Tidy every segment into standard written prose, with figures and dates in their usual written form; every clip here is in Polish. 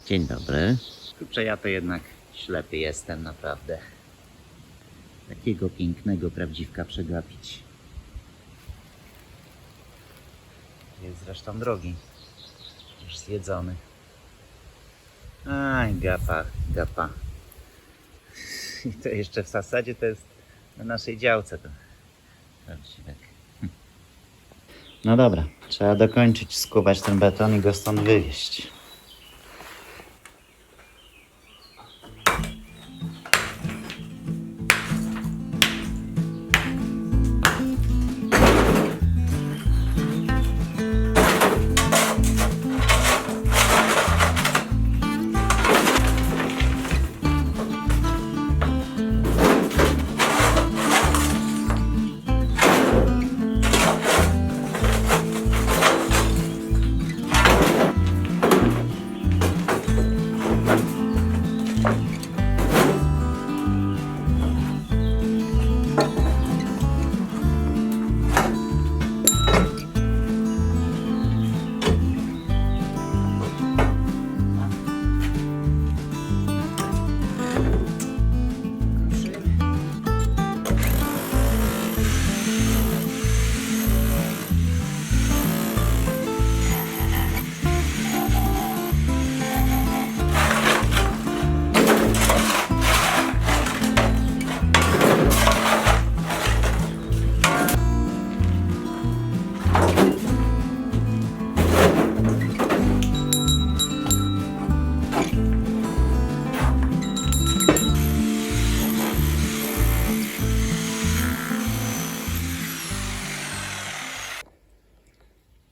Dzień dobry. Kurczę, ja to jednak ślepy jestem, naprawdę. Takiego pięknego prawdziwka przegapić. Jest zresztą drogi. Już zjedzony. Aj, gapa. I to jeszcze w zasadzie to jest na naszej działce. To prawdziwek. No dobra, trzeba dokończyć, skuwać ten beton i go stąd wywieźć.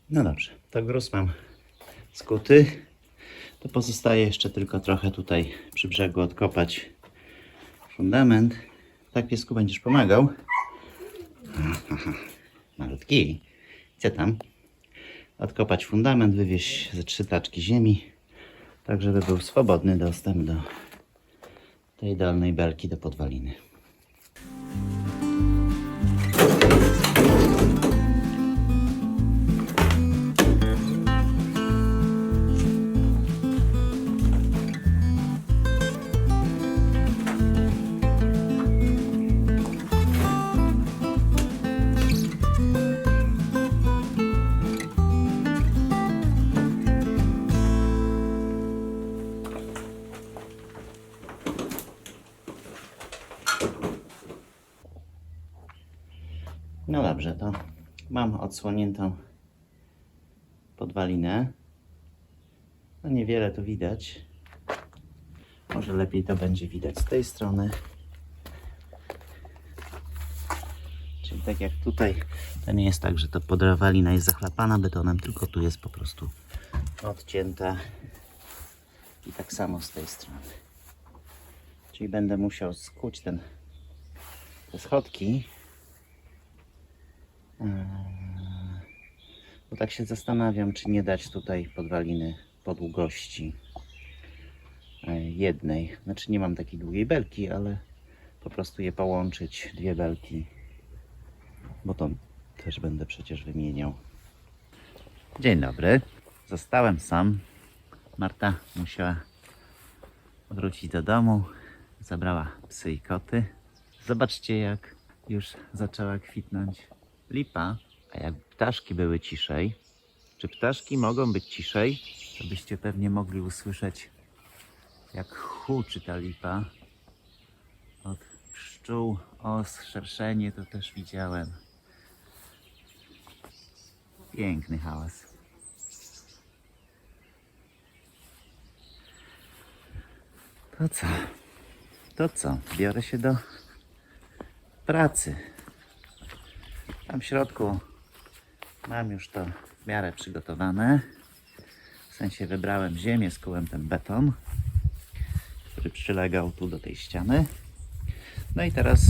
No dobrze, to gruz mam skuty. To pozostaje jeszcze tylko trochę tutaj przy brzegu odkopać fundament. Tak, piesku, będziesz pomagał? Malutki. Co tam? Odkopać fundament, wywieźć ze 3 taczki ziemi, tak żeby był swobodny dostęp do tej dolnej belki, do podwaliny. No dobrze, to mam odsłoniętą podwalinę. No niewiele tu widać. Może lepiej to będzie widać z tej strony. Czyli tak jak tutaj, to nie jest tak, że to podwalina jest zachlapana betonem, tylko tu jest po prostu odcięta. I tak samo z tej strony. Czyli będę musiał skuć te schodki. Bo tak się zastanawiam, czy nie dać tutaj podwaliny po długości jednej. Znaczy nie mam takiej długiej belki, ale po prostu je połączyć, 2 belki, bo to też będę przecież wymieniał. Dzień dobry. Zostałem sam. Marta musiała wrócić do domu. Zabrała psy i koty. Zobaczcie, jak już zaczęła kwitnąć lipa. A jak ptaszki były ciszej, czy ptaszki mogą być ciszej, to byście pewnie mogli usłyszeć, jak huczy ta lipa. Od pszczół, os, szerszenie to też widziałem. Piękny hałas. To co? To co? Biorę się do pracy. Tam w środku mam już to w miarę przygotowane. W sensie wybrałem ziemię, skułem ten beton, który przylegał tu do tej ściany. No i teraz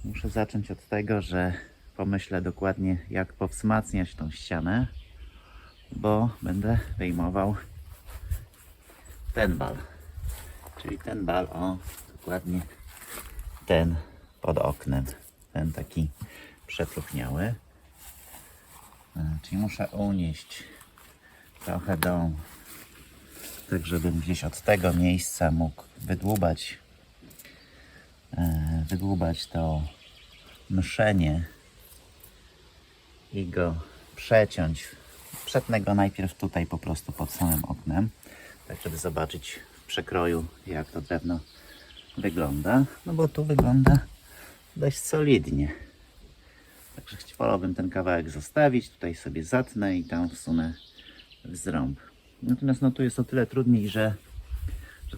muszę zacząć od tego, że pomyślę dokładnie, jak powzmacniać tą ścianę, bo będę wyjmował ten bal. Czyli ten bal, o, dokładnie ten pod oknem. Ten taki przetruchniały. Czyli muszę unieść trochę tak żebym gdzieś od tego miejsca mógł wydłubać to mszenie i go przeciąć. Przetnę go najpierw tutaj po prostu pod samym oknem, tak żeby zobaczyć w przekroju, jak to drewno wygląda. No bo tu wygląda dość solidnie. Także wolałbym ten kawałek zostawić, tutaj sobie zatnę i tam wsunę w zrąb. Natomiast no tu jest o tyle trudniej, że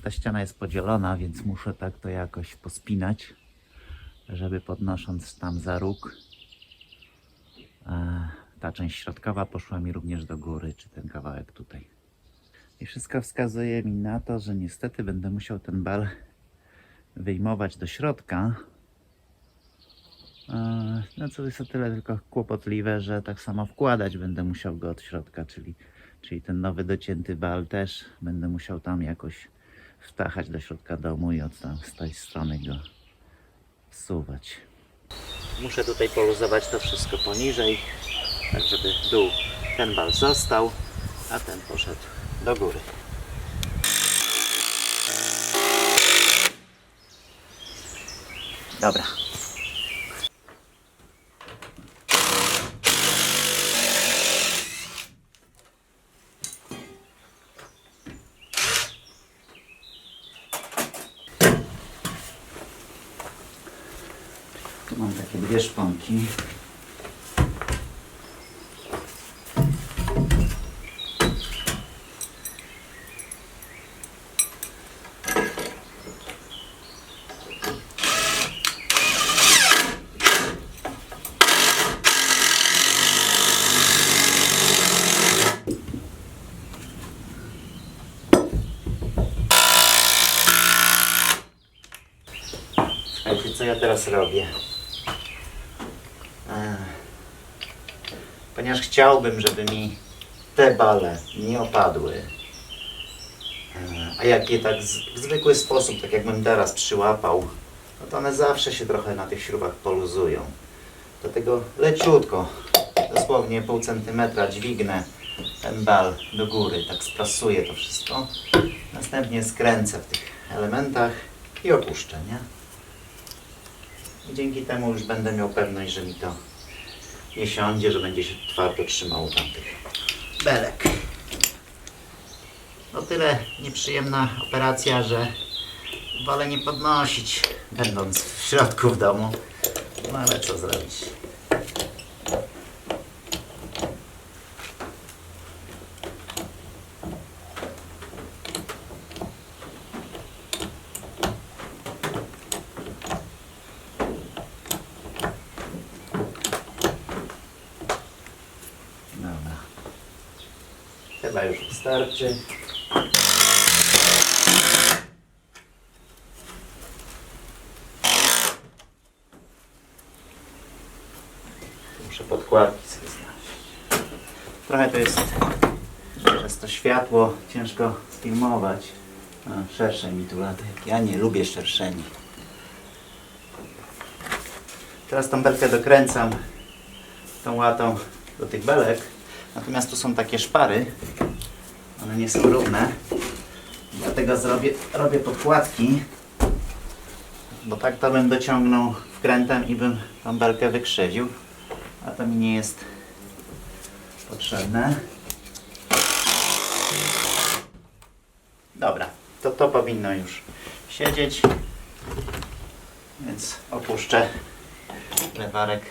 ta ściana jest podzielona, więc muszę tak to jakoś pospinać, żeby podnosząc tam za róg, ta część środkowa poszła mi również do góry, czy ten kawałek tutaj. I wszystko wskazuje mi na to, że niestety będę musiał ten bal wyjmować do środka. No co jest o tyle tylko kłopotliwe, że tak samo wkładać będę musiał go od środka, czyli ten nowy docięty bal też będę musiał tam jakoś wtachać do środka domu i z tej strony go wsuwać. Muszę tutaj poluzować to wszystko poniżej, tak żeby dół ten bal został, a ten poszedł do góry. Dobra. Tu mam takie dwie szponki. Słuchajcie, co ja teraz robię? Ponieważ chciałbym, żeby mi te bale nie opadły, a jak je tak w zwykły sposób, tak jakbym teraz przyłapał, no to one zawsze się trochę na tych śrubach poluzują. Dlatego leciutko, dosłownie pół centymetra dźwignę ten bal do góry, tak sprasuję to wszystko. Następnie skręcę w tych elementach i opuszczę, nie? I dzięki temu już będę miał pewność, że mi to nie siądzie, że będzie się twardo trzymało tamtych belek. O tyle nieprzyjemna operacja, że wolę nie podnosić, będąc w środku w domu. No ale co zrobić? Dobra. Chyba już wystarczy. Muszę podkładki sobie znaleźć. Trochę to jest przez to światło ciężko filmować. Szerszeń mi tu lata. Ja nie lubię szerszeni. Teraz tą belkę dokręcam tą łatą do tych belek. Natomiast tu są takie szpary. One nie są równe. Dlatego robię podkładki. Bo tak to bym dociągnął wkrętem i bym tą belkę wykrzywił. A to mi nie jest potrzebne. Dobra, to powinno już siedzieć. Więc opuszczę lewarek.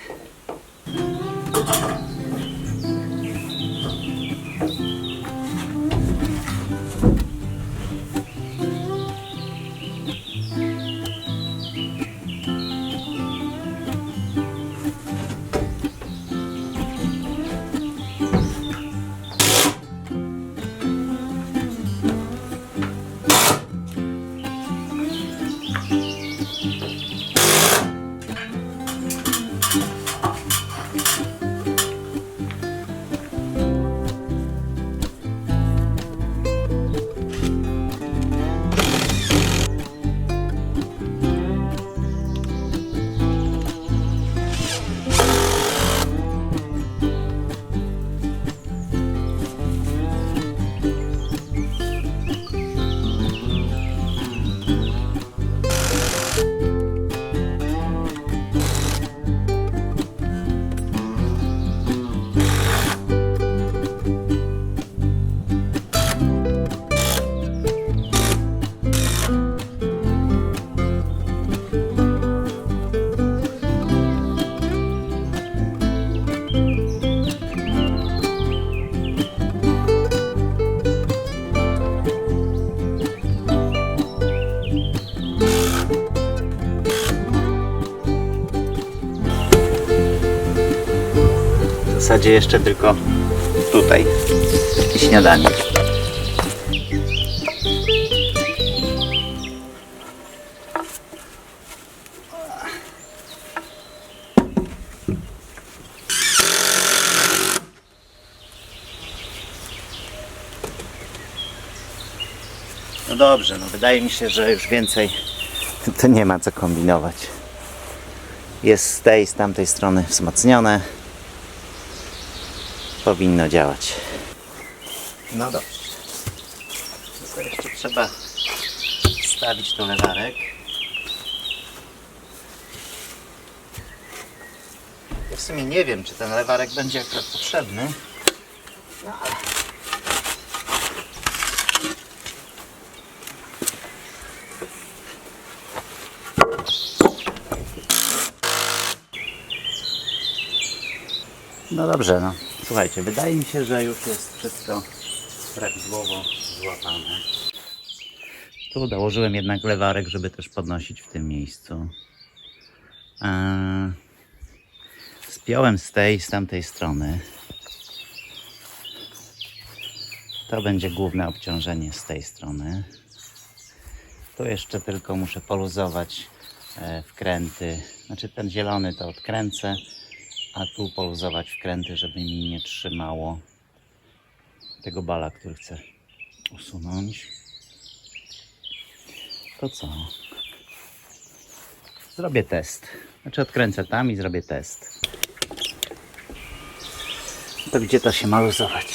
zasadzie jeszcze tylko tutaj i śniadanie. No dobrze, no wydaje mi się, że już więcej to nie ma co kombinować. Jest z tej, z tamtej strony wzmocnione. Powinno działać. No dobrze. To jeszcze trzeba wstawić tu lewarek. Ja w sumie nie wiem, czy ten lewarek będzie akurat potrzebny. No ale... No dobrze, no. Słuchajcie, wydaje mi się, że już jest wszystko prawidłowo złapane. Tu dołożyłem jednak lewarek, żeby też podnosić w tym miejscu. Spiąłem z tej, z tamtej strony. To będzie główne obciążenie z tej strony. Tu jeszcze tylko muszę poluzować wkręty. Znaczy ten zielony to odkręcę, a tu poluzować wkręty, żeby mi nie trzymało tego bala, który chcę usunąć. To co? Zrobię test. Znaczy odkręcę tam i zrobię test. To gdzie to się ma luzować?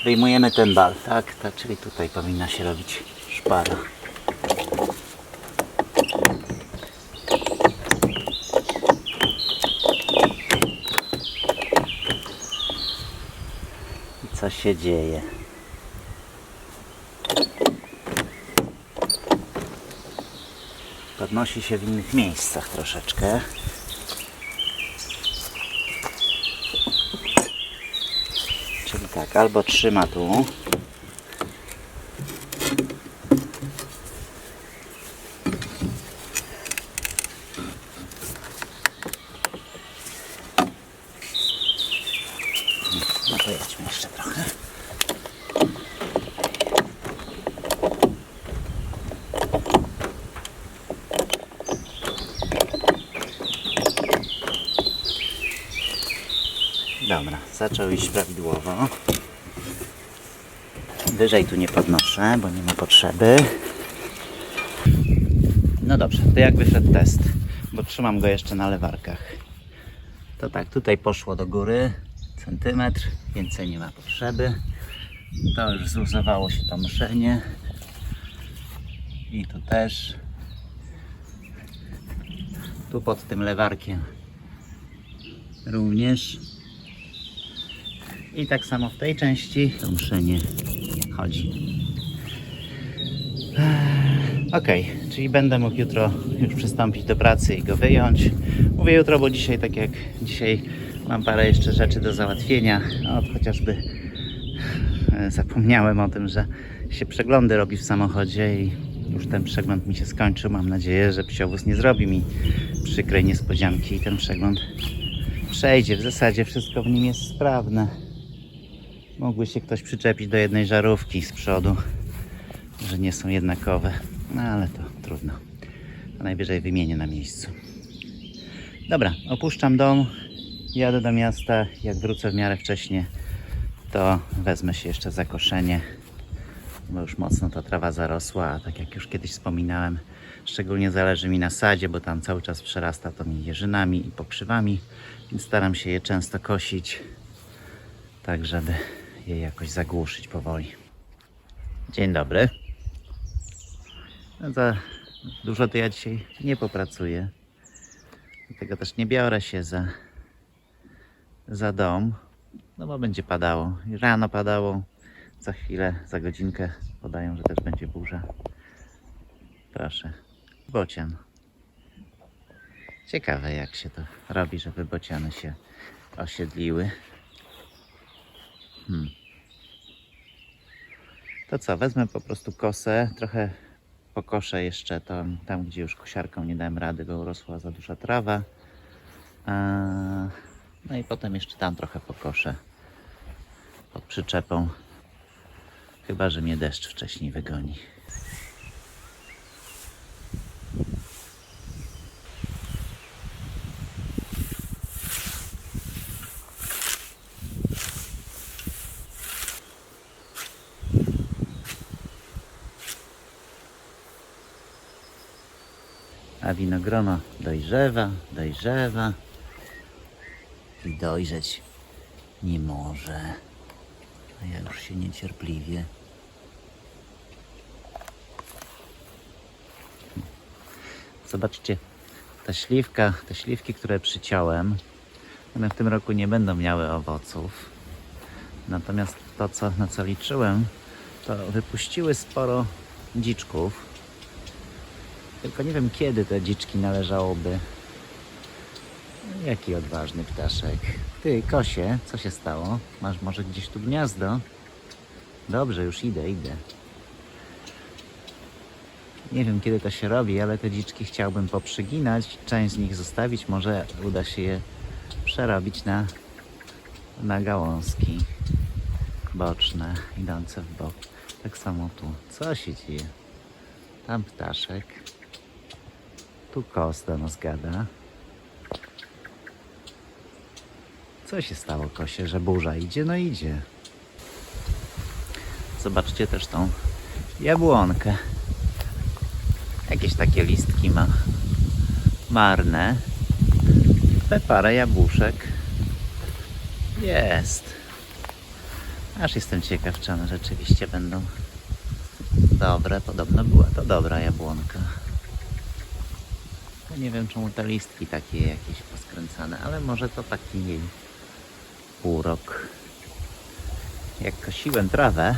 Wyjmujemy ten bal, tak? Czyli tutaj powinna się robić szpara. I co się dzieje? Podnosi się w innych miejscach troszeczkę. Czyli tak, albo trzyma tu. No to jedźmy jeszcze trochę. Dobra, zaczął iść prawidłowo. Wyżej tu nie podnoszę, bo nie ma potrzeby. No dobrze, to jak wyszedł test? Bo trzymam go jeszcze na lewarkach. To tak, tutaj poszło do góry centymetr, więcej nie ma potrzeby. To już zluzowało się to muszenie. I tu też. Tu pod tym lewarkiem również. I tak samo w tej części to muszenie chodzi. Ok, czyli będę mógł jutro już przystąpić do pracy i go wyjąć. Mówię jutro, bo dzisiaj, tak jak dzisiaj, mam parę jeszcze rzeczy do załatwienia. Chociażby zapomniałem o tym, że się przeglądy robi w samochodzie i już ten przegląd mi się skończył. Mam nadzieję, że psiowóz nie zrobi mi przykrej niespodzianki i ten przegląd przejdzie. W zasadzie wszystko w nim jest sprawne. Mógłby się ktoś przyczepić do jednej żarówki z przodu, że nie są jednakowe. No ale to trudno. A najwyżej wymienię na miejscu. Dobra, opuszczam dom. Jadę do miasta. Jak wrócę w miarę wcześnie, to wezmę się jeszcze za koszenie, bo już mocno ta trawa zarosła, a tak jak już kiedyś wspominałem, szczególnie zależy mi na sadzie, bo tam cały czas przerasta to mi jeżynami i pokrzywami, więc staram się je często kosić, tak żeby je jakoś zagłuszyć powoli. Dzień dobry. No za dużo to ja dzisiaj nie popracuję, dlatego też nie biorę się za dom, no bo będzie padało. I rano padało, za chwilę, za godzinkę podają, że też będzie burza. Proszę, bocian. Ciekawe jak się to robi, żeby bociany się osiedliły. To co, wezmę po prostu kosę, trochę pokoszę jeszcze tam, gdzie już kosiarką nie dałem rady, bo urosła za duża trawa. No i potem jeszcze tam trochę pokoszę pod przyczepą. Chyba że mnie deszcz wcześniej wygoni. A winogrono dojrzewa i dojrzeć nie może. A ja już się niecierpliwie. Zobaczcie, te śliwki, które przyciąłem, one w tym roku nie będą miały owoców. Natomiast to, na co liczyłem, to wypuściły sporo dziczków. Tylko nie wiem, kiedy te dziczki należałoby. Jaki odważny ptaszek. Ty, kosie, co się stało? Masz może gdzieś tu gniazdo? Dobrze, już idę. Nie wiem, kiedy to się robi, ale te dziczki chciałbym poprzyginać, część z nich zostawić. Może uda się je przerobić na gałązki boczne, idące w bok. Tak samo tu. Co się dzieje? Tam ptaszek. Tu kos do nas gada. Co się stało, kosie, że burza idzie? No idzie. Zobaczcie też tą jabłonkę. Jakieś takie listki ma marne. Ale parę jabłuszek jest. Aż jestem ciekaw, czy one rzeczywiście będą dobre. Podobno była to dobra jabłonka. Nie wiem, czemu te listki takie jakieś poskręcane, ale może to taki jej urok. Jak kosiłem trawę,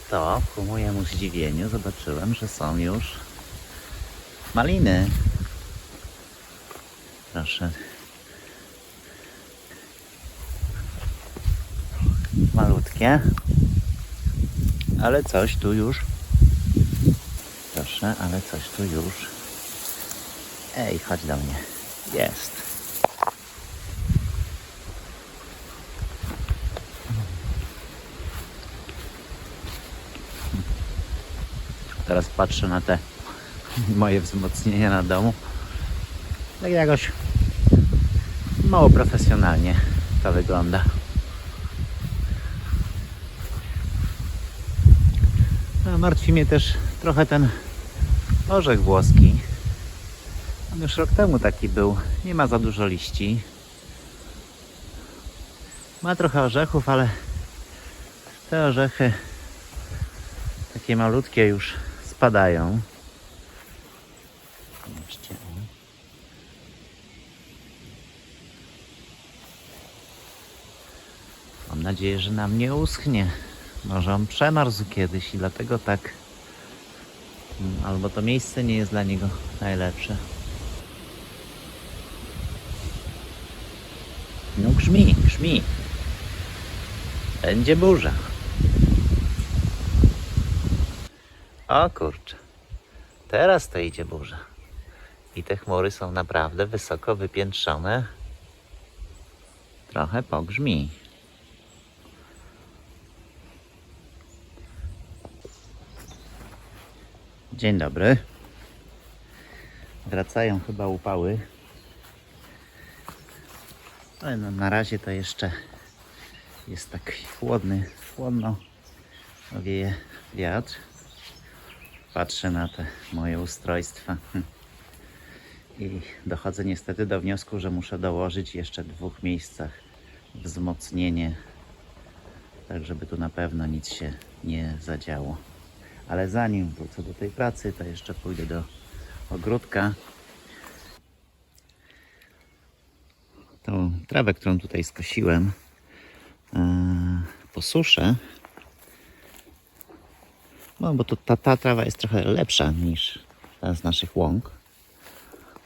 to ku mojemu zdziwieniu zobaczyłem, że są już maliny. Proszę. Malutkie. Ale coś tu już. Proszę, ale coś tu już. Ej, chodź do mnie. Jest. Teraz patrzę na te moje wzmocnienia na domu. Tak jakoś mało profesjonalnie to wygląda. A martwi mnie też trochę ten orzech włoski. On już rok temu taki był. Nie ma za dużo liści. Ma trochę orzechów, ale te orzechy takie malutkie już spadają. Zobaczcie. Mam nadzieję, że nam nie uschnie. Może on przemarzł kiedyś i dlatego tak. Albo to miejsce nie jest dla niego najlepsze. No grzmi. Będzie burza. O kurczę. Teraz to idzie burza. I te chmury są naprawdę wysoko wypiętrzone. Trochę pogrzmi. Dzień dobry. Wracają chyba upały. Ale no, na razie to jeszcze jest tak chłodno. Wieje wiatr. Patrzę na te moje ustrojstwa i dochodzę niestety do wniosku, że muszę dołożyć jeszcze w 2 miejscach wzmocnienie, tak żeby tu na pewno nic się nie zadziało. Ale zanim wrócę do tej pracy, to jeszcze pójdę do ogródka. Tą trawę, którą tutaj skosiłem, posuszę. No bo to ta trawa jest trochę lepsza niż ta z naszych łąk.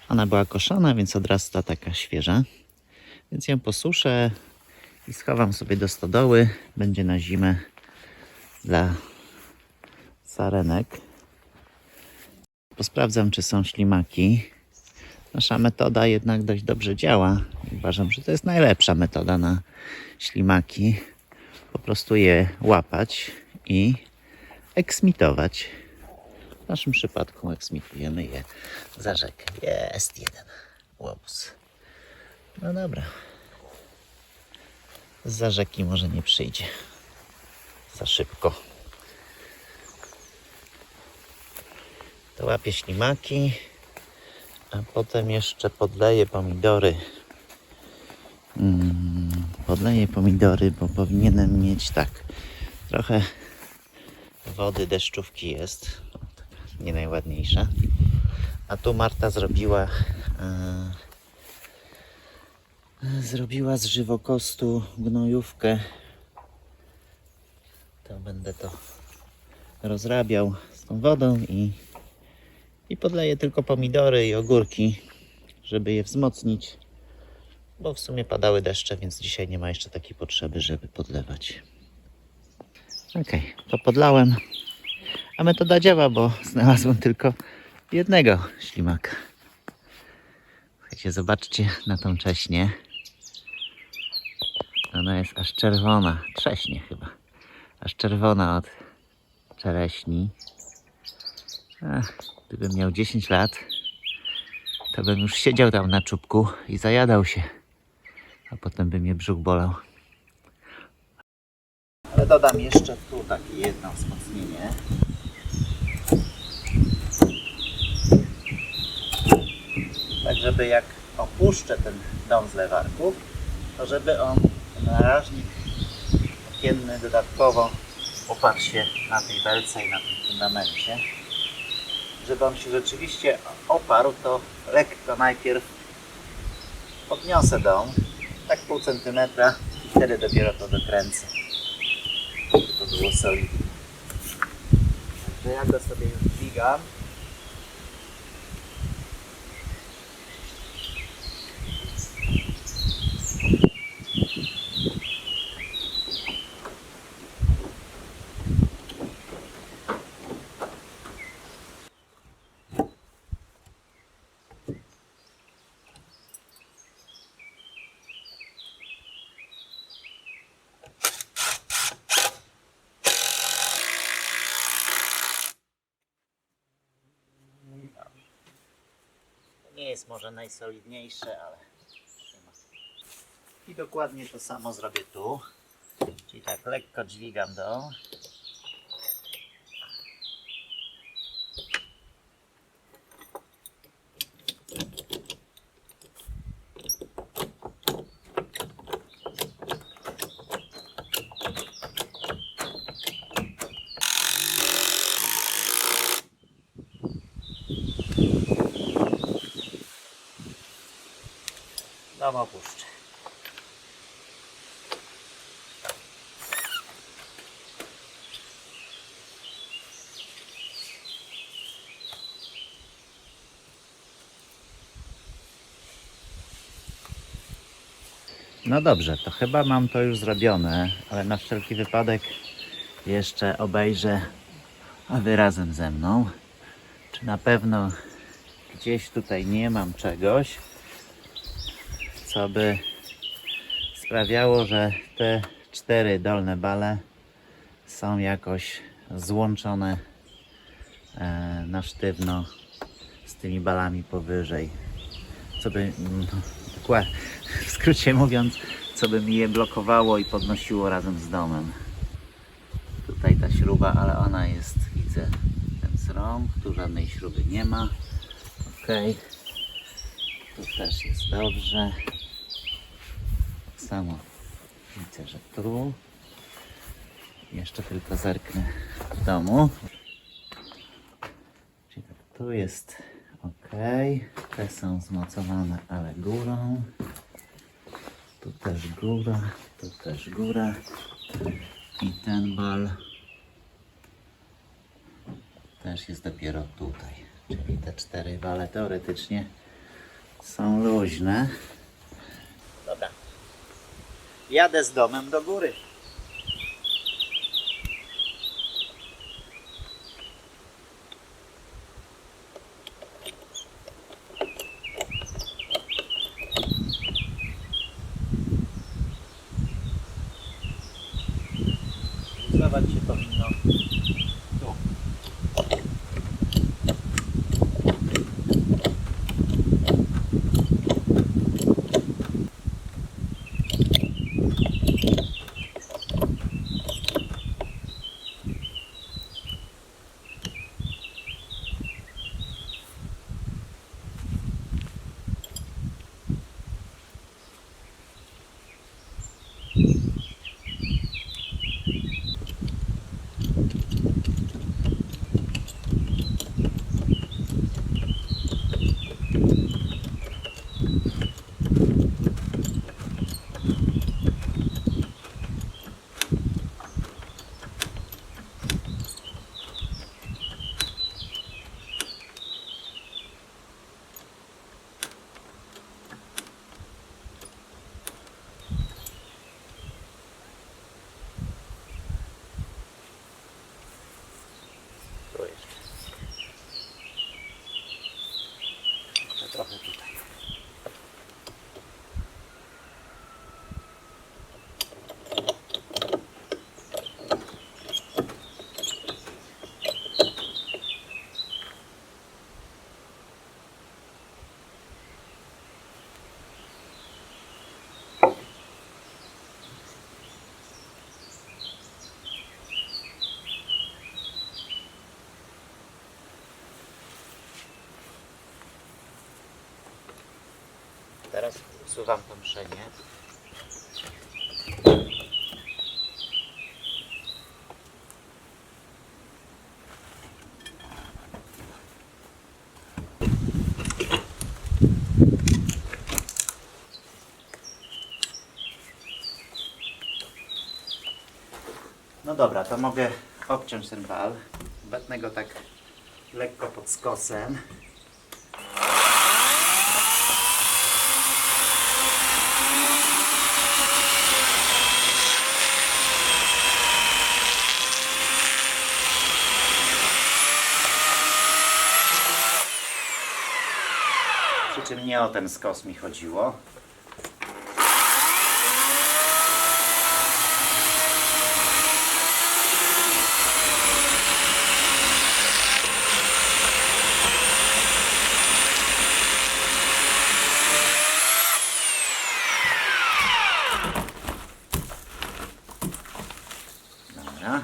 Ona była koszona, więc odrasta taka świeża. Więc ją posuszę i schowam sobie do stodoły. Będzie na zimę dla sarenek. Posprawdzam, czy są ślimaki. Nasza metoda jednak dość dobrze działa. Uważam, że to jest najlepsza metoda na ślimaki. Po prostu je łapać i eksmitować. W naszym przypadku eksmitujemy je za rzekę. Jest jeden łobuz. No dobra. Za rzeki może nie przyjdzie. Za szybko. To łapię ślimaki, a potem jeszcze podleję pomidory. Podleję pomidory, bo powinienem mieć tak. Trochę wody deszczówki jest. O, taka nie najładniejsza. A tu Marta zrobiła z żywokostu gnojówkę. To będę to rozrabiał z tą wodą i podleję tylko pomidory i ogórki, żeby je wzmocnić, bo w sumie padały deszcze, więc dzisiaj nie ma jeszcze takiej potrzeby, żeby podlewać. Ok, to podlałem, a metoda działa, bo znalazłem tylko jednego ślimaka. Słuchajcie, zobaczcie na tą cześnię. Ona jest aż czerwona, trześnie chyba, aż czerwona od czereśni. Gdybym miał 10 lat, to bym już siedział tam na czubku i zajadał się, a potem by mnie brzuch bolał. Ale dodam jeszcze tu takie jedno wzmocnienie. Tak, żeby jak opuszczę ten dom z lewarków, to żeby on, ten narożnik okienny dodatkowo oparł się na tej belce i na tym fundamencie. Żeby on się rzeczywiście oparł, to lekko najpierw podniosę dom, tak pół centymetra, i wtedy dopiero to dokręcę, żeby to było solidne. Także ja go sobie już dźwigam. Nie jest może najsolidniejsze, ale trzyma. I dokładnie to samo zrobię tu. Czyli tak lekko dźwigam dom. Dom opuszczę. No dobrze, to chyba mam to już zrobione, ale na wszelki wypadek jeszcze obejrzę, a wy razem ze mną, czy na pewno gdzieś tutaj nie mam czegoś, co by sprawiało, że te 4 dolne bale są jakoś złączone na sztywno z tymi balami powyżej. Co by, dokładnie, w skrócie mówiąc, co by mi je blokowało i podnosiło razem z domem. Tutaj ta śruba, ale ona jest, widzę, ten zrąb, tu żadnej śruby nie ma. Ok, tu też jest dobrze. Tak samo widzę, że tu. Jeszcze tylko zerknę w domu. Czyli tak, tu jest ok. Te są zmocowane, ale górą. Tu też góra, tu też góra. I ten bal też jest dopiero tutaj. Czyli te 4 bale teoretycznie są luźne. Dobra. Jadę z domem do góry. znajdować się powinno tu. Tu jeszcze. Jeszcze trochę tutaj. Teraz usuwam to mszenie. No dobra, to mogę obciąć ten bal. Betnę go tak lekko pod skosem. Przy czym nie o ten skos mi chodziło. Dobra.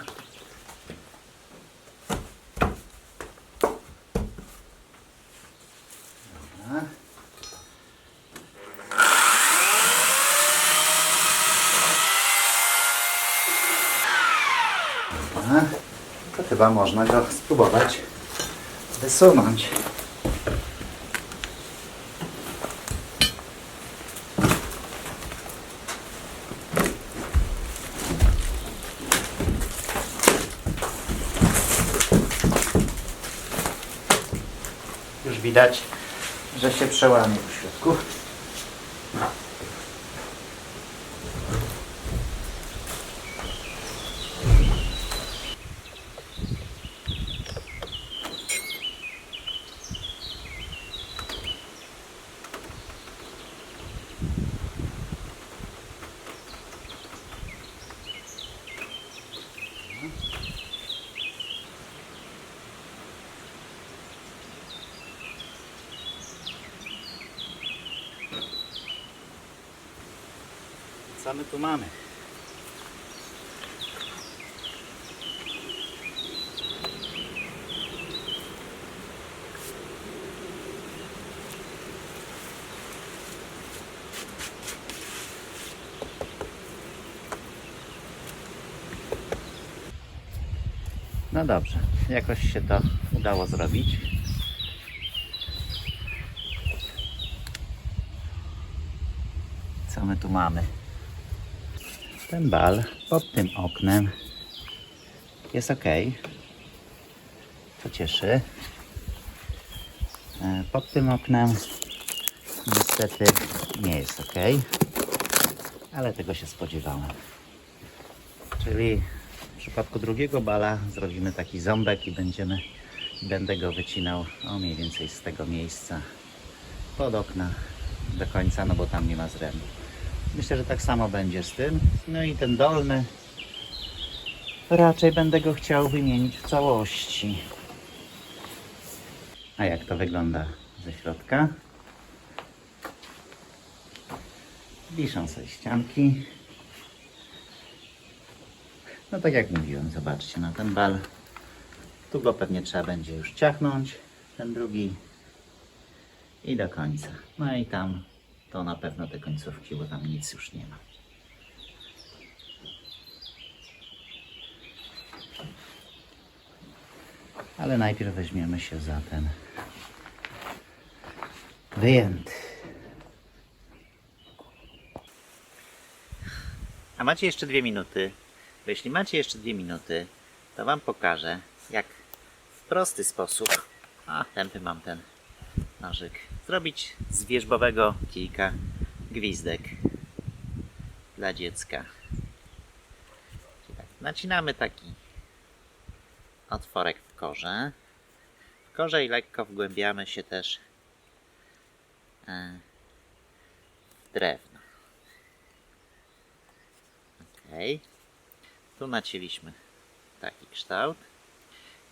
Dobra. Dobra. To chyba można go spróbować wysunąć. Już widać, że się przełamie w środku. Co my tu mamy? No dobrze, jakoś się to udało zrobić. Co my tu mamy? Ten bal pod tym oknem jest ok. To cieszy. Pod tym oknem niestety nie jest ok. Ale tego się spodziewałem. Czyli w przypadku drugiego bala zrobimy taki ząbek i będę go wycinał mniej więcej z tego miejsca pod okna do końca, no bo tam nie ma zrębu. Myślę, że tak samo będzie z tym. No i ten dolny raczej będę go chciał wymienić w całości. A jak to wygląda ze środka? Wiszą sobie ścianki. No tak jak mówiłem, zobaczcie na ten bal. Tu go pewnie trzeba będzie już ciachnąć, ten drugi i do końca. No i tam to na pewno te końcówki, bo tam nic już nie ma. Ale najpierw weźmiemy się za ten wyjęty. A macie jeszcze 2 minuty. Bo jeśli macie jeszcze 2 minuty, to Wam pokażę, jak w prosty sposób, tępy mam ten nożyk, zrobić z wierzbowego kijka gwizdek dla dziecka. Czyli tak, nacinamy taki otworek w korze. W korze i lekko wgłębiamy się też w drewno. Ok. Tu nacięliśmy taki kształt.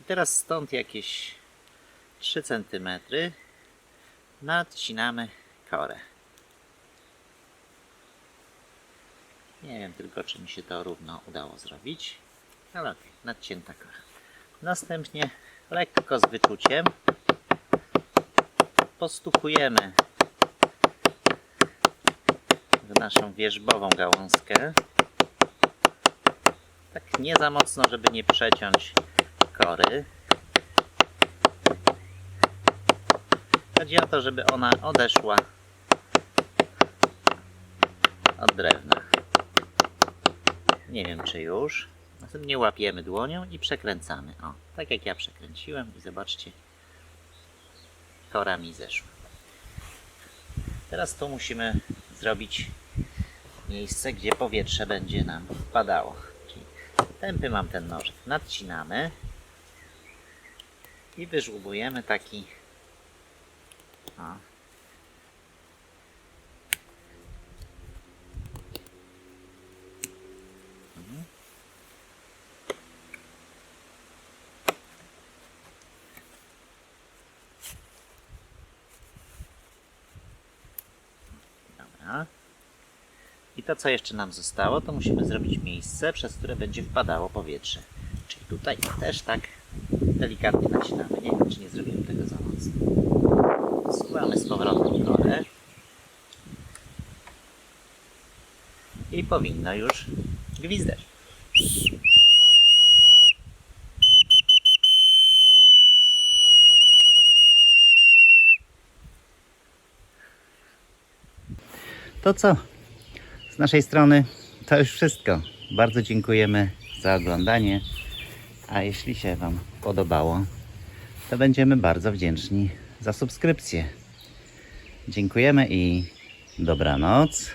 I teraz stąd jakieś 3 cm nadcinamy korę. Nie wiem tylko, czy mi się to równo udało zrobić, ale ok, nadcięta kora. Następnie lekko z wyczuciem postukujemy w naszą wierzbową gałązkę. Tak nie za mocno, żeby nie przeciąć kory. Chodzi o to, żeby ona odeszła od drewna. Nie wiem, czy już. Następnie łapiemy dłonią i przekręcamy. O, tak jak ja przekręciłem i zobaczcie, kora mi zeszła. Teraz tu musimy zrobić miejsce, gdzie powietrze będzie nam wpadało. Czyli tępy mam ten nożyk. Nadcinamy i wyżłobujemy taki Dobra. I to, co jeszcze nam zostało, to musimy zrobić miejsce, przez które będzie wpadało powietrze. Czyli tutaj też tak delikatnie nacinamy. Nie wiem, czy nie zrobimy tego za mocno. Składamy z powrotem korę. I powinno już gwizdać. To co? Z naszej strony to już wszystko. Bardzo dziękujemy za oglądanie. A jeśli się Wam podobało, to będziemy bardzo wdzięczni za subskrypcję. Dziękujemy i dobranoc.